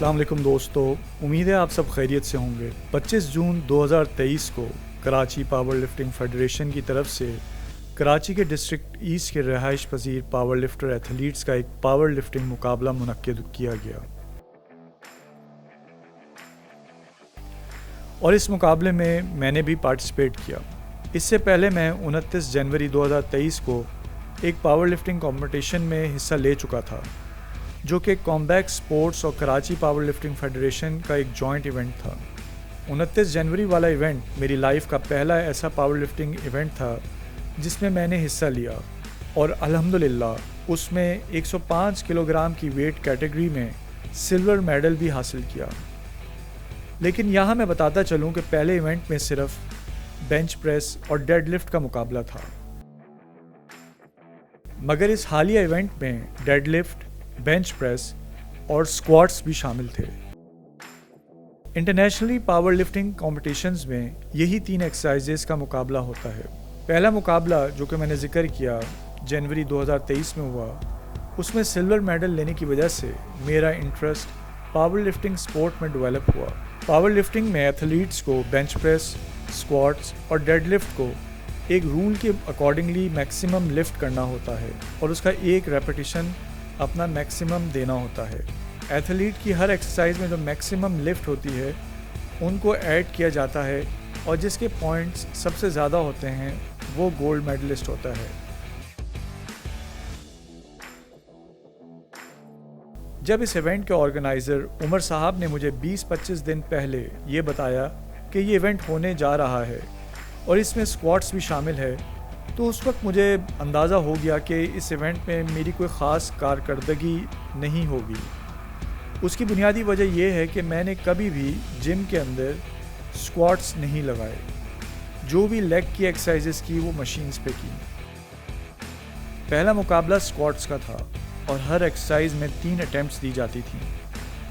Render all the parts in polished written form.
السلام علیکم دوستو، امید ہے آپ سب خیریت سے ہوں گے۔ 25 جون 2023 کو کراچی پاور لفٹنگ فیڈریشن کی طرف سے کراچی کے ڈسٹرکٹ ایسٹ کے رہائش پذیر پاور لفٹر ایتھلیٹس کا ایک پاور لفٹنگ مقابلہ منعقد کیا گیا، اور اس مقابلے میں نے بھی پارٹیسپیٹ کیا۔ اس سے پہلے میں 29 جنوری 2023 کو ایک پاور لفٹنگ کمپٹیشن میں حصہ لے چکا تھا، جو کہ کامبیک سپورٹس اور کراچی پاور لفٹنگ فیڈریشن کا ایک جوائنٹ ایونٹ تھا۔ 29 جنوری والا ایونٹ میری لائف کا پہلا ایسا پاور لفٹنگ ایونٹ تھا جس میں میں نے حصہ لیا، اور الحمدللہ اس میں 105 کلو گرام کی ویٹ کیٹیگری میں سلور میڈل بھی حاصل کیا۔ لیکن یہاں میں بتاتا چلوں کہ پہلے ایونٹ میں صرف بینچ پریس اور ڈیڈ لفٹ کا مقابلہ تھا، مگر اس حالیہ ایونٹ میں ڈیڈ لفٹ، بینچ پریس اور اسکواٹس بھی شامل تھے۔ انٹرنیشنلی پاور لفٹنگ کمپٹیشنز میں یہی 3 ایکسرسائزز کا مقابلہ ہوتا ہے۔ پہلا مقابلہ جو کہ میں نے ذکر کیا جنوری 2023 میں ہوا، اس میں سلور میڈل لینے کی وجہ سے میرا انٹرسٹ پاور لفٹنگ سپورٹ میں ڈیولپ ہوا۔ پاور لفٹنگ میں ایتھلیٹس کو بینچ پریس، اسکواٹس اور ڈیڈ لفٹ کو ایک رول کے اکارڈنگلی میکسیمم لفٹ کرنا ہوتا ہے، اور اس کا ایک ریپیٹیشن اپنا میکسیمم دینا ہوتا ہے۔ ایتھلیٹ کی ہر ایکسرسائز میں جو میکسیمم لفٹ ہوتی ہے ان کو ایڈ کیا جاتا ہے، اور جس کے پوائنٹس سب سے زیادہ ہوتے ہیں وہ گولڈ میڈلسٹ ہوتا ہے۔ جب اس ایونٹ کے آرگنائزر عمر صاحب نے مجھے 20-25 دن پہلے یہ بتایا کہ یہ ایونٹ ہونے جا رہا ہے اور اس میں اسکواٹس بھی شامل ہے، تو اس وقت مجھے اندازہ ہو گیا کہ اس ایونٹ میں میری کوئی خاص کارکردگی نہیں ہوگی۔ اس کی بنیادی وجہ یہ ہے کہ میں نے کبھی بھی جم کے اندر اسکواٹس نہیں لگائے، جو بھی لیگ کی ایکسرسائزز کی وہ مشینز پہ کی۔ پہلا مقابلہ اسکواٹس کا تھا، اور ہر ایکسرسائز میں 3 اٹیمپٹس دی جاتی تھیں،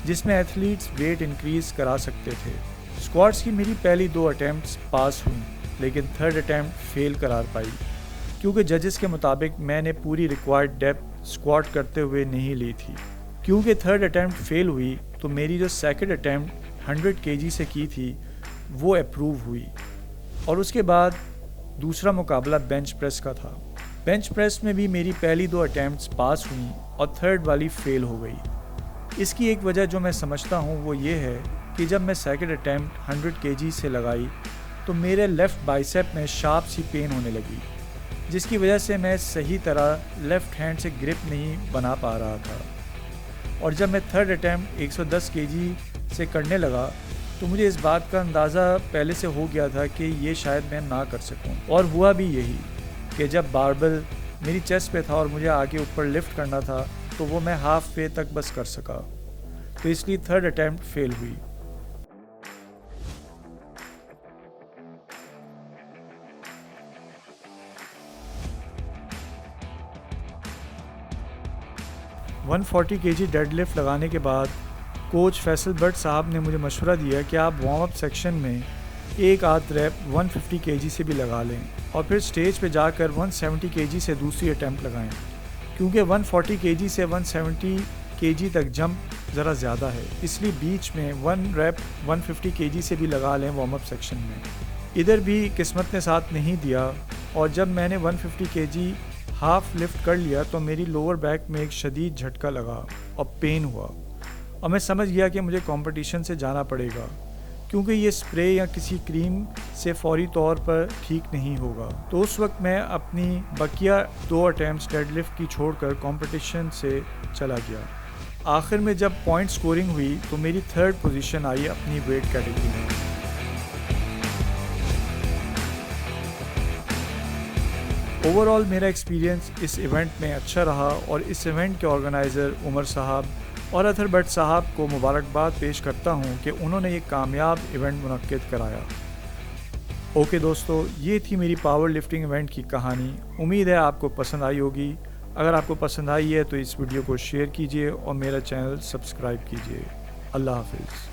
جس میں ایتھلیٹس ویٹ انکریز کرا سکتے تھے۔ اسکواٹس کی میری پہلی 2 اٹیمپٹس پاس ہوئیں، لیکن تھرڈ اٹیمپٹ فیل قرار پائی، کیونکہ ججز کے مطابق میں نے پوری ریکوائرڈ ڈیپتھ اسکواٹ کرتے ہوئے نہیں لی تھی۔ کیونکہ تھرڈ اٹیمپٹ فیل ہوئی تو میری جو سیکنڈ اٹیمپٹ 100 kg سے کی تھی وہ اپروو ہوئی، اور اس کے بعد دوسرا مقابلہ بینچ پریس کا تھا۔ بینچ پریس میں بھی میری پہلی 2 اٹیمپٹس پاس ہوئیں اور تھرڈ والی فیل ہو گئی۔ اس کی ایک وجہ جو میں سمجھتا ہوں وہ یہ ہے کہ جب میں سیکنڈ اٹیمپٹ 100 kg سے لگائی تو میرے لیفٹ بائسیپ میں شارپ سی پین ہونے لگی، جس کی وجہ سے میں صحیح طرح لیفٹ ہینڈ سے گرپ نہیں بنا پا رہا تھا، اور جب میں تھرڈ اٹیمپٹ 110 kg سے کرنے لگا تو مجھے اس بات کا اندازہ پہلے سے ہو گیا تھا کہ یہ شاید میں نہ کر سکوں، اور ہوا بھی یہی کہ جب باربل میری چیسٹ پہ تھا اور مجھے آگے اوپر لفٹ کرنا تھا تو وہ میں ہاف وے تک بس کر سکا، تو اس لیے تھرڈ اٹیمپٹ فیل ہوئی۔ ون 140 kg ڈیڈ لفٹ لگانے کے بعد کوچ فیصل بٹ صاحب نے مجھے مشورہ دیا کہ آپ وارم اپ سیکشن میں ایک آدھ ریپ 150 kg سے بھی لگا لیں، اور پھر سٹیج پہ جا کر 170 kg سے دوسری اٹیمپٹ لگائیں، کیونکہ 140 kg سے 170 kg تک جمپ ذرا زیادہ ہے، اس لیے بیچ میں 1 ریپ 150 kg سے بھی لگا لیں وارم اپ سیکشن میں۔ ادھر بھی قسمت نے ساتھ نہیں دیا، اور جب میں نے 150 kg ہاف لفٹ کر لیا تو میری لوور بیک میں ایک شدید جھٹکا لگا اور پین ہوا، اور میں سمجھ گیا کہ مجھے کمپٹیشن سے جانا پڑے گا، کیونکہ یہ سپرے یا کسی کریم سے فوری طور پر ٹھیک نہیں ہوگا۔ تو اس وقت میں اپنی بقیہ 2 اٹیمپٹس ڈیڈ لفٹ کی چھوڑ کر کمپٹیشن سے چلا گیا۔ آخر میں جب پوائنٹ سکورنگ ہوئی تو میری 3rd پوزیشن آئی اپنی ویٹ کیٹیگری میں۔ اوور آل میرا ایکسپیرینس اس ایونٹ میں اچھا رہا، اور اس ایونٹ کے آرگنائزر عمر صاحب اور اطہر بٹ صاحب کو مبارکباد پیش کرتا ہوں کہ انہوں نے یہ کامیاب ایونٹ منعقد کرایا۔ اوکے دوستو، یہ تھی میری پاور لفٹنگ ایونٹ کی کہانی۔ امید ہے آپ کو پسند آئی ہوگی۔ اگر آپ کو پسند آئی ہے تو اس ویڈیو کو شیئر کیجیے اور میرا چینل سبسکرائب کیجیے۔ اللہ حافظ۔